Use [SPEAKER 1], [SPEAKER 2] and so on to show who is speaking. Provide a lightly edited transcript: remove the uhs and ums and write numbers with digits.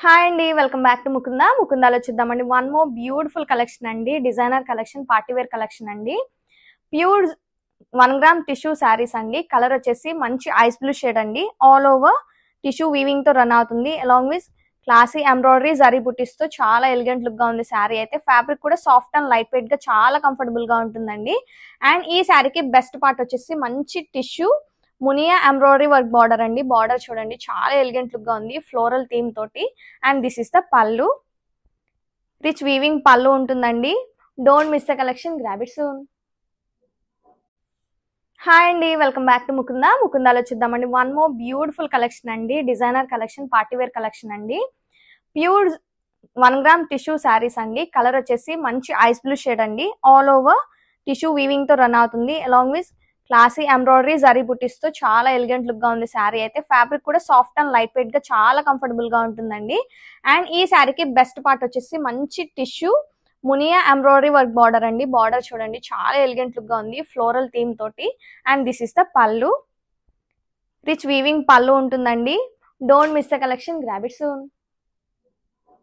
[SPEAKER 1] Hi అండి, welcome back to ముకుందాలో చూద్దామండి. వన్ మోర్ బ్యూటిఫుల్ కలెక్షన్ అండి, designer collection, party wear collection అండి. ప్యూర్ 1 గ్రామ్ టిష్యూ శారీస్ అండి. కలర్ వచ్చేసి మంచి ఐస్ బ్లూ షేడ్ అండి. ఆల్ ఓవర్ టిష్యూ వీవింగ్ తో రన్ అవుతుంది. Along with classy embroidery zari బుటీస్ తో చాలా ఎలిగెంట్ లుక్ గా ఉంది శారీ అయితే. ఫ్యాబ్రిక్ కూడా సాఫ్ట్ అండ్ లైట్ వెయిట్ గా చాలా కంఫర్టబుల్ గా ఉంటుందండి. అండ్ ఈ శారీకి బెస్ట్ పార్ట్ వచ్చేసి మంచి టిష్యూ మునియా ఎంబ్రాయిడరీ వర్క్ బార్డర్ అండి. బార్డర్ చూడండి, చాలా ఎలిగెంట్ లుక్ గా ఉంది ఫ్లోరల్ థీమ్ తోటి. And this is the pallu. Rich weaving pallu ఉంటుందండి. Don't miss the collection, grab it soon. Hi అండి, వెల్కమ్ బ్యాక్ టు ముకుందాలో చూద్దామండి. వన్ మోర్ బ్యూటిఫుల్ కలెక్షన్ అండి, designer collection, party wear collection అండి. ప్యూర్ 1 గ్రామ్ టిష్యూ శారీస్ అండి. Colour వచ్చేసి మంచి ice blue shade అండి. ఆల్ ఓవర్ టిష్యూ వీవింగ్ తో రన్ అవుతుంది. Along with classy embroidery zari బుటీస్ తో చాలా ఎలిగెంట్ లుక్ గా ఉంది శారీ అయితే. ఫ్యాబ్రిక్ కూడా సాఫ్ట్ అండ్ లైట్ వెయిట్ గా చాలా కంఫర్టబుల్ గా ఉంటుందండి. అండ్ ఈ శారీకి బెస్ట్ పార్ట్ వచ్చేసి మంచి టిష్యూ మునియా ఎంబ్రాయిడరీ వర్క్ బార్డర్ అండి. బార్డర్ చూడండి, చాలా ఎలిగెంట్ లుక్ గా ఉంది ఫ్లోరల్ థీమ్ తోటి. And this is the pallu. Rich weaving pallu ఉంటుందండి. Don't miss the collection, grab it soon.